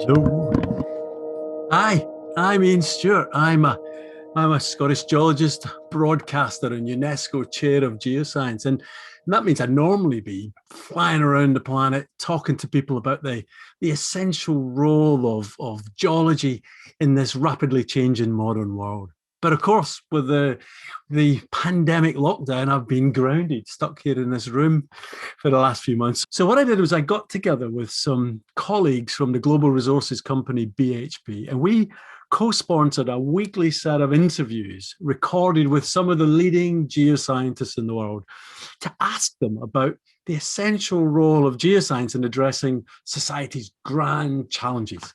Joe. Hi, I'm Ian Stewart. I'm a Scottish geologist, broadcaster, and UNESCO chair of Geoscience. And that means I'd normally be flying around the planet talking to people about the essential role of geology in this rapidly changing modern world. But of course, with the pandemic lockdown, I've been grounded, stuck here in this room for the last few months. So what I did was I got together with some colleagues from the global resources company BHP, and we co-sponsored a weekly set of interviews recorded with some of the leading geoscientists in the world to ask them about the essential role of geoscience in addressing society's grand challenges.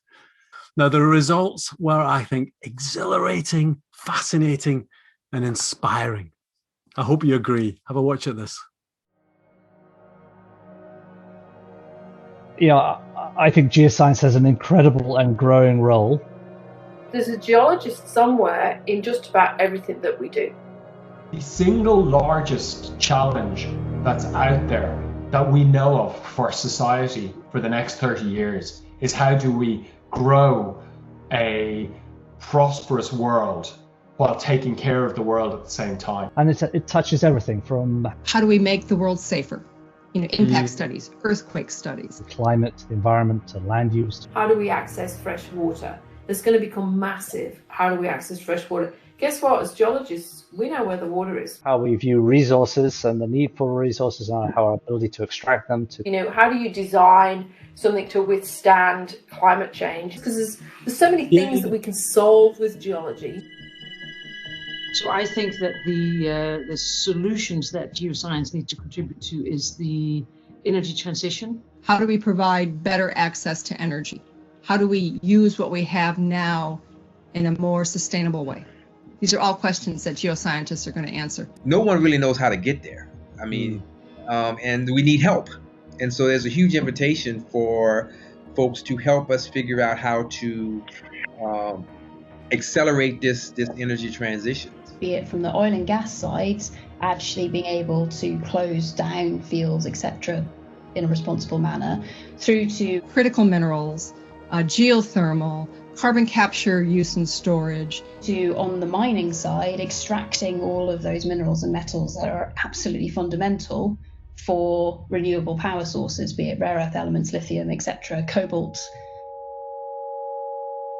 Now, the results were, I think, exhilarating, fascinating, and inspiring. I hope you agree. Have a watch at this. Yeah, I think geoscience has an incredible and growing role. There's a geologist somewhere in just about everything that we do. The single largest challenge that's out there that we know of for society for the next 30 years is how do we grow a prosperous world while taking care of the world at the same time. And it touches everything from how do we make the world safer? Impact studies, earthquake studies. Climate, environment, land use. How do we access fresh water? It's going to become massive. How do we access fresh water? Guess what? As geologists, we know where the water is. How we view resources and the need for resources and how our ability to extract them. How do you design something to withstand climate change? Because there's so many things that we can solve with geology. So I think that the solutions that geoscience needs to contribute to is the energy transition. How do we provide better access to energy? How do we use what we have now in a more sustainable way? These are all questions that geoscientists are going to answer. No one really knows how to get there. And we need help. And so there's a huge invitation for folks to help us figure out how to accelerate this energy transition. Be it from the oil and gas side, actually being able to close down fields, etc., in a responsible manner, through to critical minerals, geothermal, carbon capture, use and storage. To, on the mining side, extracting all of those minerals and metals that are absolutely fundamental for renewable power sources, be it rare earth elements, lithium, etc., cobalt.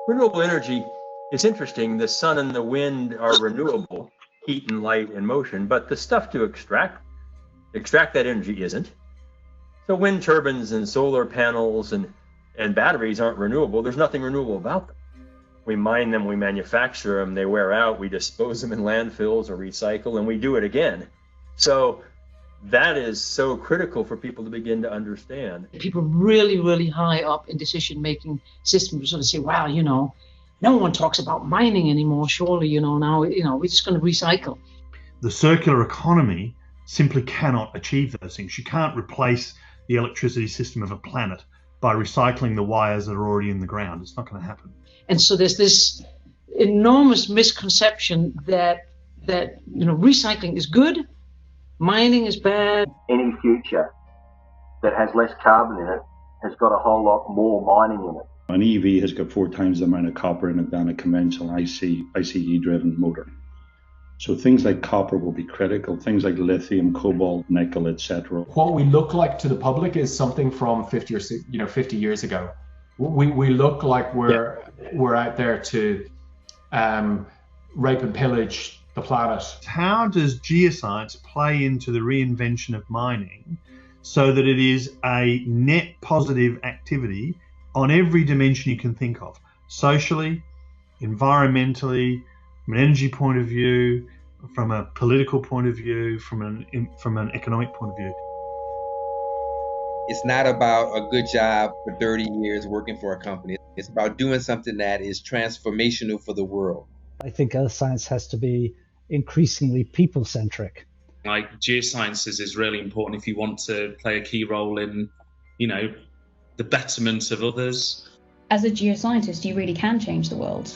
Renewable energy is interesting. The sun and the wind are renewable, heat and light and motion, but the stuff to extract that energy isn't. So wind turbines and solar panels and batteries aren't renewable. There's nothing renewable about them. We mine them, we manufacture them, they wear out, we dispose them in landfills or recycle, and we do it again. So that is so critical for people to begin to understand. People really, really high up in decision-making systems sort of say, wow, no one talks about mining anymore, surely, now, we're just going to recycle. The circular economy simply cannot achieve those things. You can't replace the electricity system of a planet by recycling the wires that are already in the ground. It's not going to happen. And so there's this enormous misconception that recycling is good, mining is bad. Any future that has less carbon in it has got a whole lot more mining in it. An EV has got 4 times the amount of copper in it than a conventional ICE-driven motor. So things like copper will be critical, things like lithium, cobalt, nickel, etc. What we look like to the public is something from 50 years ago. We look like we're out there to rape and pillage the planet. How does geoscience play into the reinvention of mining so that it is a net positive activity on every dimension you can think of? Socially, environmentally, from an energy point of view, from a political point of view, from an economic point of view. It's not about a good job for 30 years working for a company. It's about doing something that is transformational for the world. I think science has to be increasingly people-centric. Like geosciences is really important if you want to play a key role in, the betterment of others. As a geoscientist, you really can change the world,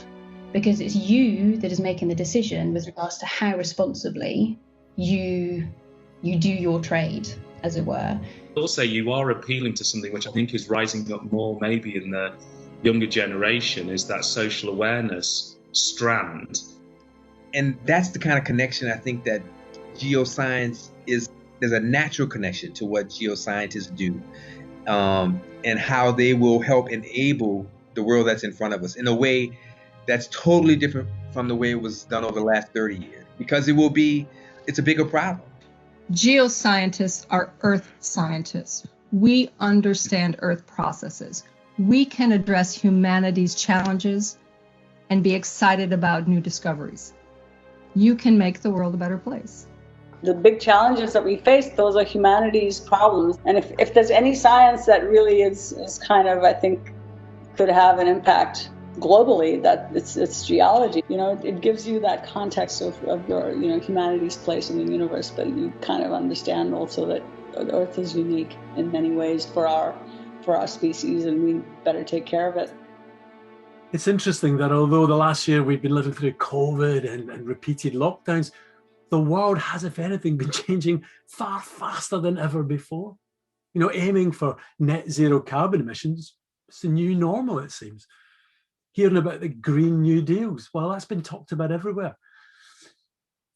because it's you that is making the decision with regards to how responsibly you do your trade. as it were. Also, you are appealing to something which I think is rising up more maybe in the younger generation, is that social awareness strand. And that's the kind of connection I think that geoscience is. There's a natural connection to what geoscientists do, and how they will help enable the world that's in front of us in a way that's totally different from the way it was done over the last 30 years, because it's a bigger problem. Geoscientists are earth scientists. We understand earth processes. We can address humanity's challenges and be excited about new discoveries. You can make the world a better place. The big challenges that we face, those are humanity's problems. And if there's any science that really is kind of, I think, could have an impact globally, that it's geology. It gives you that context of your, humanity's place in the universe, but you kind of understand also that the Earth is unique in many ways for our species, and we better take care of it. It's interesting that although the last year we've been living through COVID and repeated lockdowns, the world has, if anything, been changing far faster than ever before. Aiming for net zero carbon emissions, it's the new normal, it seems. Hearing about the Green New Deals, well, that's been talked about everywhere.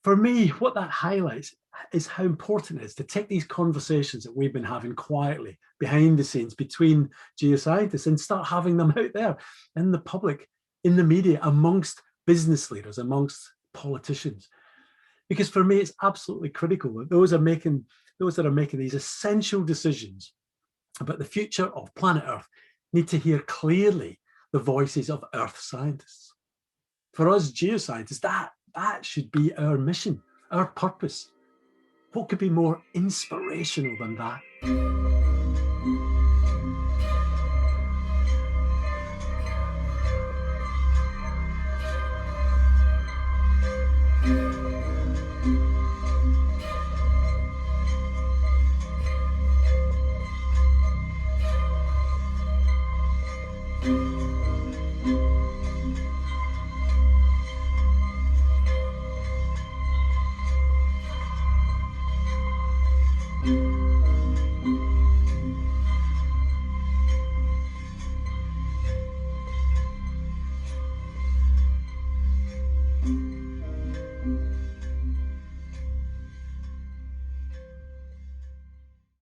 For me, what that highlights is how important it is to take these conversations that we've been having quietly behind the scenes between geoscientists and start having them out there in the public, in the media, amongst business leaders, amongst politicians. Because for me, it's absolutely critical that those that are making these essential decisions about the future of planet Earth need to hear clearly the voices of Earth scientists. For us geoscientists, that should be our mission, our purpose. What could be more inspirational than that?